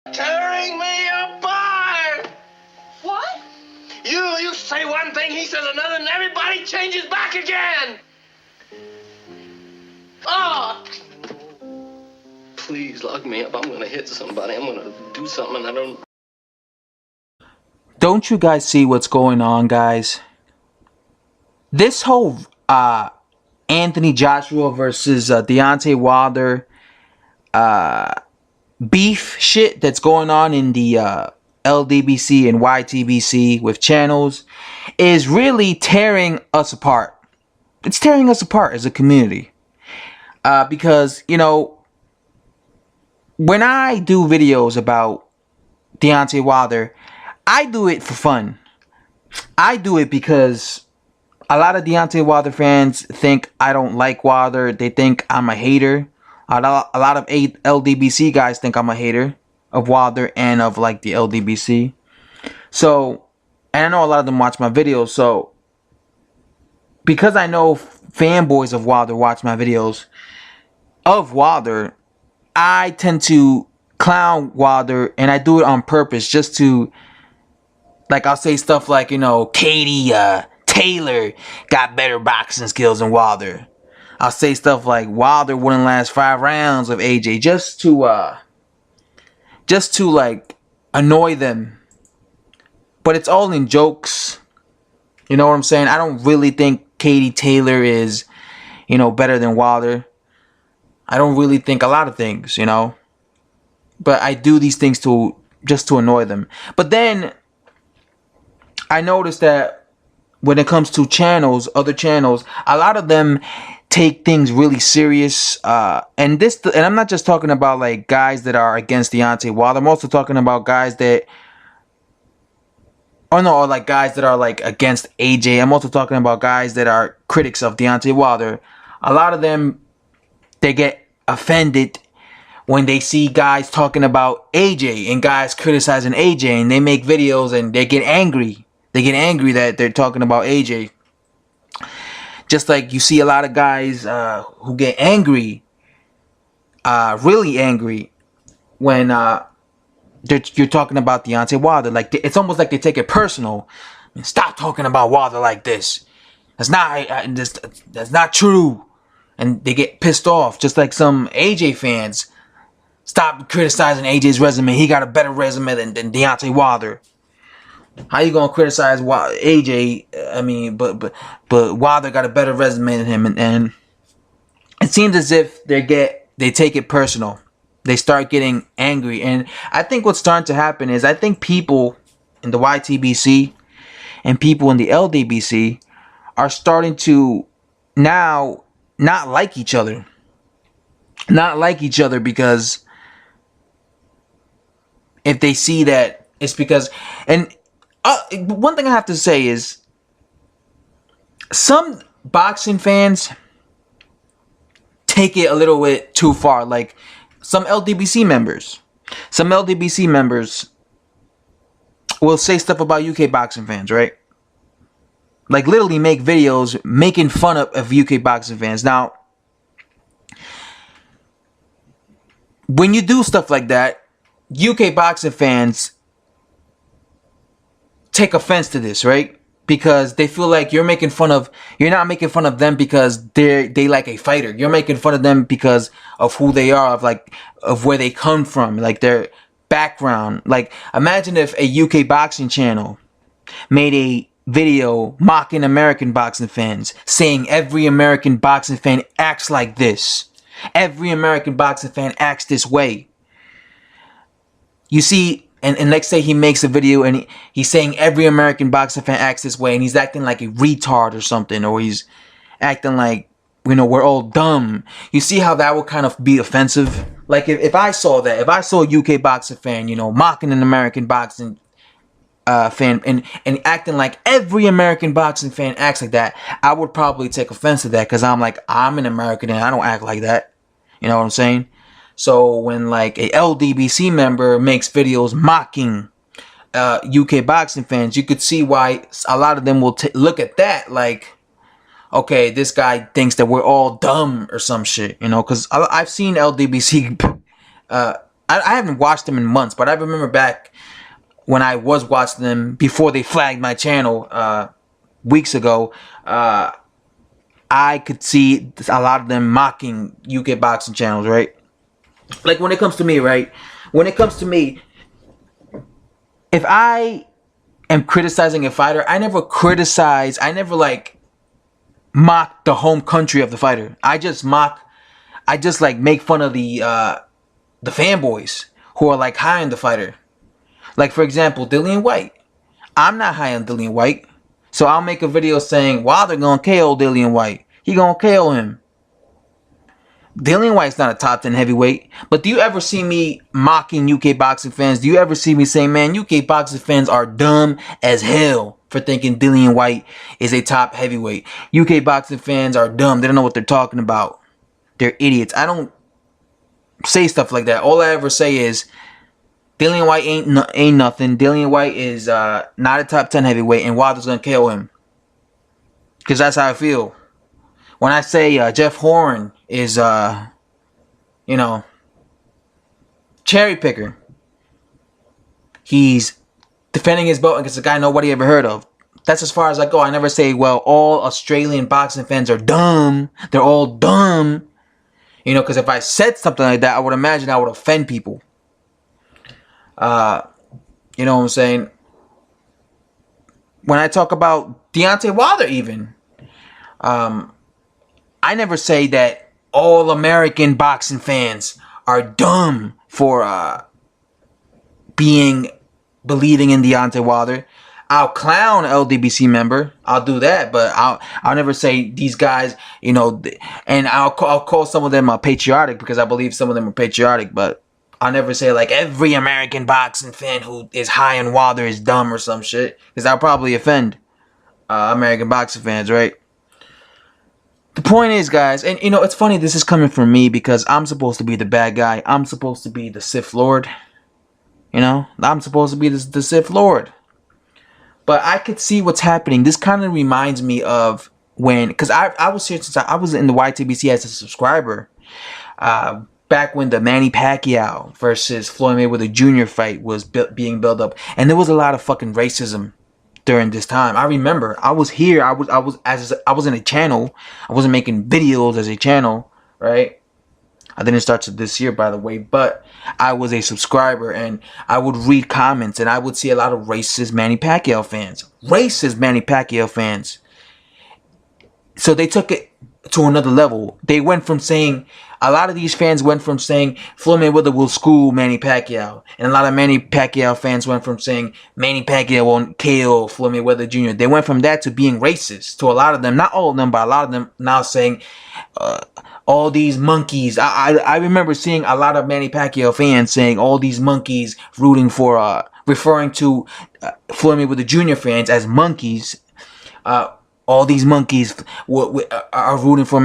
Tearing me apart! What? You say one thing, he says another, and everybody changes back again! Oh! Please lock me up. I'm gonna hit somebody. I'm gonna do something I don't... Don't you guys see what's going on, guys? This whole Anthony Joshua versus Deontay Wilder beef shit that's going on in the LDBC and YTBC with channels is really tearing us apart. It's tearing us apart as a community. Because, you know, when I do videos about Deontay Wilder, I do it for fun. I do it because a lot of Deontay Wilder fans think I don't like Wilder. They think I'm a hater. A lot of LDBC guys think I'm a hater of Wilder and of like the LDBC. So, and I know a lot of them watch my videos. So, because I know fanboys of Wilder watch my videos of Wilder, I tend to clown Wilder, and I do it on purpose just to, like, I'll say stuff like, you know, Katie Taylor got better boxing skills than Wilder. I'll say stuff like Wilder wouldn't last 5 rounds of AJ just to like annoy them. But it's all in jokes. You know what I'm saying? I don't really think Katie Taylor is, you know, better than Wilder. I don't really think a lot of things, you know. But I do these things just to annoy them. But then I noticed that when it comes to channels, other channels, a lot of them take things really serious. And I'm not just talking about like guys that are against Deontay Wilder. I'm also talking about guys that, or like guys that are like against AJ. I'm also talking about guys that are critics of Deontay Wilder. A lot of them, they get offended when they see guys talking about AJ and guys criticizing AJ, and they make videos and they get angry. They get angry that they're talking about AJ. Just like you see a lot of guys who get angry, really angry, when you're talking about Deontay Wilder. Like, it's almost like they take it personal. Stop talking about Wilder like this. That's not true. And they get pissed off, just like some AJ fans. Stop criticizing AJ's resume. He got a better resume than Deontay Wilder. How you gonna criticize AJ? I mean, but Wilder got a better resume than him, and it seems as if they take it personal. They start getting angry, and I think what's starting to happen is I think people in the YTBC and people in the LDBC are starting to now not like each other. Not like each other because if they see that it's because, and one thing I have to say is some boxing fans take it a little bit too far. Like some LDBC members will say stuff about UK boxing fans, right? Like literally make videos making fun of UK boxing fans. Now, when you do stuff like that, UK boxing fans take offense to this, right? Because they feel like you're not making fun of them because they like a fighter. You're making fun of them because of who they are, of where they come from, like their background. Like, imagine if a UK boxing channel made a video mocking American boxing fans, saying every American boxing fan acts like this. Every American boxing fan acts this way. You see, and let's say he makes a video and he's saying every American boxing fan acts this way, and he's acting like a retard or something, or he's acting like, you know, we're all dumb. You see how that would kind of be offensive? Like if I saw that, if I saw a UK boxing fan, you know, mocking an American boxing fan and acting like every American boxing fan acts like that, I would probably take offense to that because I'm like, I'm an American and I don't act like that. You know what I'm saying? So when like a LDBC member makes videos mocking UK boxing fans, you could see why a lot of them will look at that like, okay, this guy thinks that we're all dumb or some shit, you know? Because I've seen LDBC I haven't watched them in months, but I remember back when I was watching them before they flagged my channel weeks ago. I could see a lot of them mocking UK boxing channels, right? Like when it comes to me, right? When it comes to me, if I am criticizing a fighter, I never like mock the home country of the fighter. I just like make fun of the fanboys who are like high on the fighter. Like for example, Dillian White. I'm not high on Dillian White. So I'll make a video saying, Wilder gonna KO Dillian White. He gonna KO him. Dillian White's not a top 10 heavyweight. But do you ever see me mocking UK boxing fans? Do you ever see me saying, man, UK boxing fans are dumb as hell for thinking Dillian White is a top heavyweight? UK boxing fans are dumb. They don't know what they're talking about. They're idiots. I don't say stuff like that. All I ever say is, Dillian White ain't nothing. Dillian White is not a top 10 heavyweight, and Wilder's gonna KO him. Because that's how I feel. When I say Jeff Horn is, you know, cherry picker, he's defending his belt against a guy nobody ever heard of. That's as far as I go. I never say, well, all Australian boxing fans are dumb. They're all dumb. You know, because if I said something like that, I would imagine I would offend people. You know what I'm saying? When I talk about Deontay Wilder even, I never say that all American boxing fans are dumb for believing in Deontay Wilder. I'll clown LDBC member. I'll do that, but I'll never say these guys, you know, and I'll call some of them patriotic because I believe some of them are patriotic, but I'll never say like every American boxing fan who is high on Wilder is dumb or some shit, because I'll probably offend American boxing fans, right? The point is, guys, and you know, it's funny this is coming from me because I'm supposed to be the bad guy. I'm supposed to be the Sith Lord. You know, I'm supposed to be the Sith Lord. But I could see what's happening. This kind of reminds me of when, because I was here since I was in the YTBC as a subscriber. Back when the Manny Pacquiao versus Floyd Mayweather Jr. fight was being built up, and there was a lot of fucking racism during this time. I remember I was here. I was in a channel. I wasn't making videos as a channel, right? I didn't start to this year, by the way, but I was a subscriber, and I would read comments, and I would see a lot of racist Manny Pacquiao fans. Racist Manny Pacquiao fans. So they took it to another level. They went from saying, a lot of these fans went from saying Floyd Mayweather will school Manny Pacquiao, and a lot of Manny Pacquiao fans went from saying Manny Pacquiao won't KO Floyd Mayweather Jr. They went from that to being racist to a lot of them, not all of them, but a lot of them now saying all these monkeys. I remember seeing a lot of Manny Pacquiao fans saying all these monkeys, rooting for referring to Floyd Mayweather Jr. fans as monkeys. All these monkeys are rooting for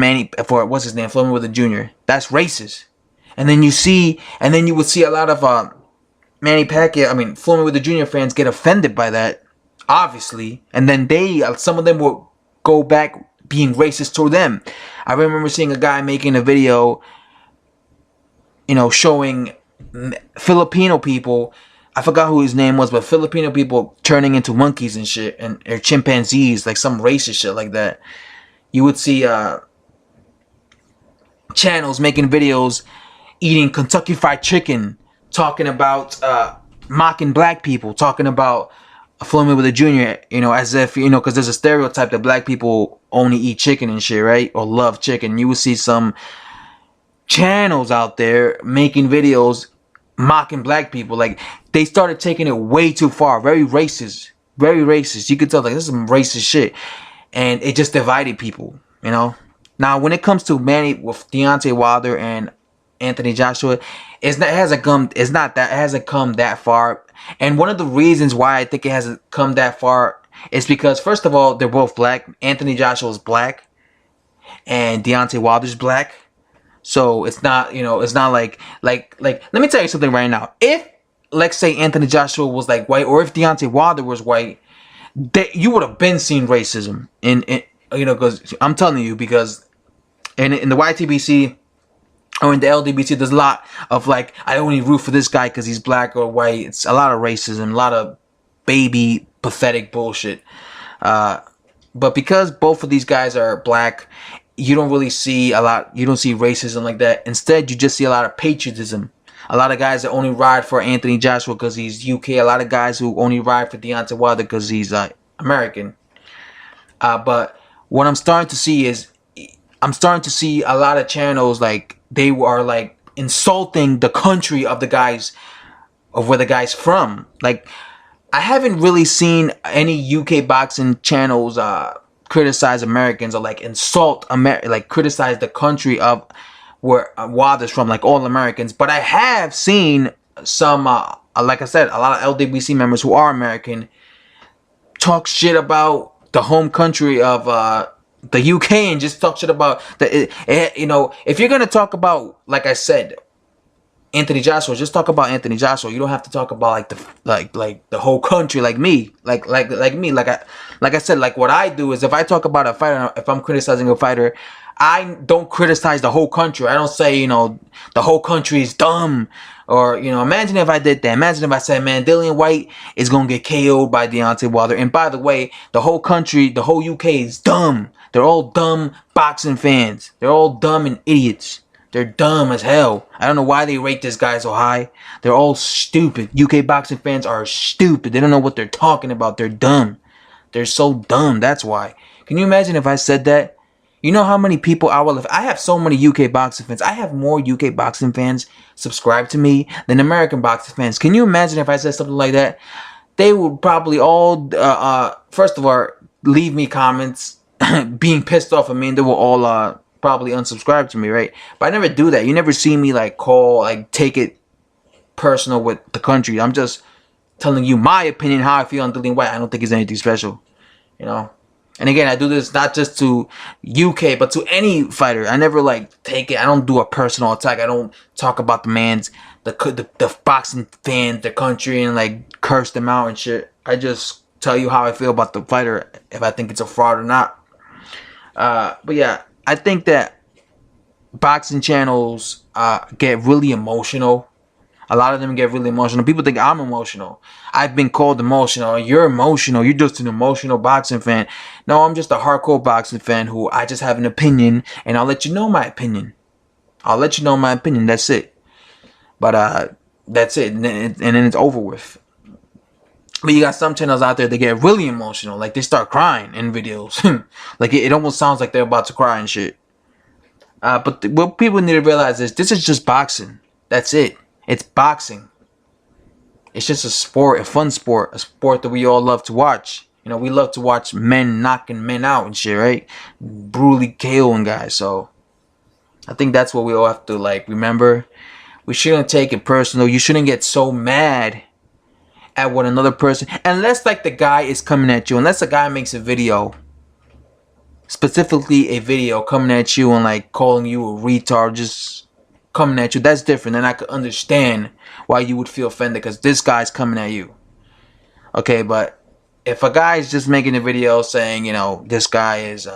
what's his name, Floyd Mayweather Jr. That's racist. And then you would see a lot of Floyd Mayweather Jr. fans get offended by that, obviously. And then some of them will go back being racist toward them. I remember seeing a guy making a video, you know, showing Filipino people. I forgot who his name was, but Filipino people turning into monkeys and shit, or chimpanzees, like some racist shit like that. You would see channels making videos eating Kentucky Fried Chicken, talking about mocking black people, talking about Floyd Mayweather Jr., you know, as if, you know, because there's a stereotype that black people only eat chicken and shit, right? Or love chicken. You would see some channels out there making videos mocking black people. Like, they started taking it way too far. Very racist. Very racist. You could tell, like, this is some racist shit. And it just divided people, you know? Now, when it comes to with Deontay Wilder and Anthony Joshua, it hasn't come that far. And one of the reasons why I think it hasn't come that far is because, first of all, they're both black. Anthony Joshua is black, and Deontay Wilder's black. So it's not, you know, it's not like let me tell you something right now. If, let's say, Anthony Joshua was like white, or if Deontay Wilder was white, you would have been seen racism in you know, because I'm telling you, because in the YTBC, or in the LGBTQ, there's a lot of like, I only root for this guy because he's black or white. It's a lot of racism, a lot of baby pathetic bullshit. But because both of these guys are black, you don't really see a lot. You don't see racism like that. Instead, you just see a lot of patriotism. A lot of guys that only ride for Anthony Joshua because he's UK. A lot of guys who only ride for Deontay Wilder because he's American. But what I'm starting to see is, I'm starting to see a lot of channels like they are like insulting the country of the guys, of where the guy's from. Like, I haven't really seen any UK boxing channels criticize Americans or like insult like criticize the country of where Wilder's from, like all Americans. But I have seen some, like I said, a lot of LWC members who are American talk shit about the home country of the UK, and just talk shit about you know, if you're gonna talk about, like I said, Anthony Joshua, just talk about Anthony Joshua. You don't have to talk about like the whole country, like me, like me, like I said, like what I do is, if I talk about a fighter, if I'm criticizing a fighter, I don't criticize the whole country. I don't say, you know, the whole country is dumb, or, you know, imagine if I did that. Imagine if I said, man, Dillian White is gonna get KO'd by Deontay Wilder, and by the way, the whole country, the whole UK is dumb. They're all dumb boxing fans. They're all dumb and idiots. They're dumb as hell. I don't know why they rate this guy so high. They're all stupid. UK boxing fans are stupid. They don't know what they're talking about. They're dumb. They're so dumb. That's why. Can you imagine if I said that? You know how many people I will have. I have so many UK boxing fans. I have more UK boxing fans subscribe to me than American boxing fans. Can you imagine if I said something like that? They would probably all, first of all, leave me comments being pissed off at me, and they will all probably unsubscribe to me, right? But I never do that. You never see me like take it personal with the country. I'm just telling you my opinion, how I feel on Dillian White. I don't think he's anything special, you know. And again, I do this not just to UK, but to any fighter. I never like take it. I don't do a personal attack. I don't talk about the boxing fans, the country, and like curse them out and shit. I just tell you how I feel about the fighter, if I think it's a fraud or not. But yeah, I think that boxing channels get really emotional. A lot of them get really emotional. People think I'm emotional. I've been called emotional. You're emotional. You're just an emotional boxing fan. No, I'm just a hardcore boxing fan who I just have an opinion, and I'll let you know my opinion. I'll let you know my opinion. That's it. But that's it. And then it's over with. But you got some channels out there that get really emotional. Like, they start crying in videos. Like, it almost sounds like they're about to cry and shit. But what people need to realize is, this is just boxing. That's it. It's boxing. It's just a sport, a fun sport, a sport that we all love to watch. You know, we love to watch men knocking men out and shit, right? Brutally KOing guys. So I think that's what we all have to like remember. We shouldn't take it personal. You shouldn't get so mad at what another person, unless like the guy is coming at you, unless a guy makes a video, specifically a video coming at you and like calling you a retard, just coming at you, that's different. Then I could understand why you would feel offended, because this guy's coming at you. Okay, but if a guy's just making a video saying, you know, this guy is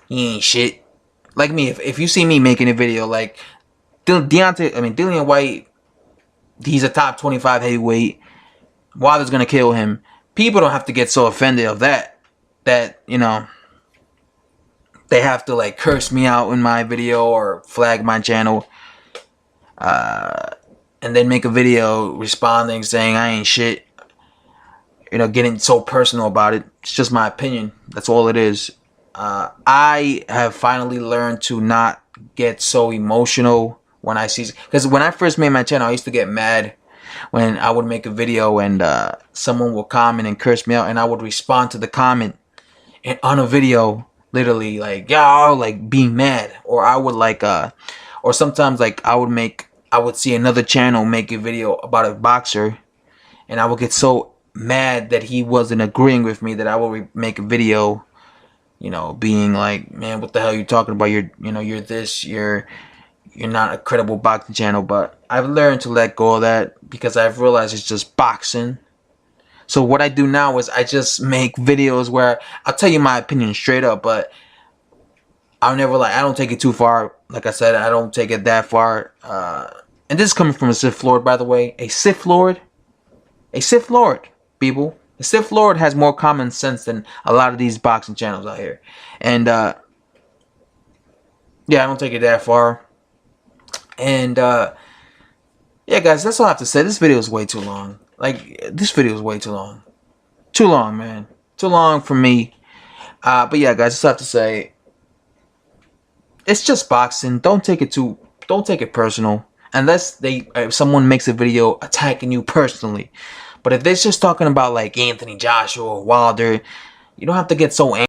he ain't shit. Like me, if you see me making a video like Dillian White, he's a top 25 heavyweight, Wilder's gonna kill him, people don't have to get so offended of that, you know, they have to like curse me out in my video or flag my channel, and then make a video responding saying I ain't shit, you know, getting so personal about it. It's just my opinion. That's all it is. I have finally learned to not get so emotional when I see, because when I first made my channel, I used to get mad when I would make a video and someone would comment and curse me out, and I would respond to the comment and on a video, literally like, yo, like being mad. Or I would like or sometimes like I would see another channel make a video about a boxer, and I would get so mad that he wasn't agreeing with me that I would make a video, you know, being like, man, what the hell are you talking about? You're not a credible boxing channel. But I've learned to let go of that, because I've realized it's just boxing. So what I do now is I just make videos where I'll tell you my opinion straight up, but I don't take it too far. Like I said, I don't take it that far. And this is coming from a Sith Lord, by the way. A Sith Lord, people. A Sith Lord has more common sense than a lot of these boxing channels out here. And yeah, I don't take it that far. And yeah, guys, that's all I have to say. This video is way too long. Like, this video is way too long. Too long, man. Too long for me. But yeah, guys, that's all I have to say. It's just boxing. Don't take it personal. Unless if someone makes a video attacking you personally. But if they're just talking about like Anthony Joshua or Wilder, you don't have to get so angry.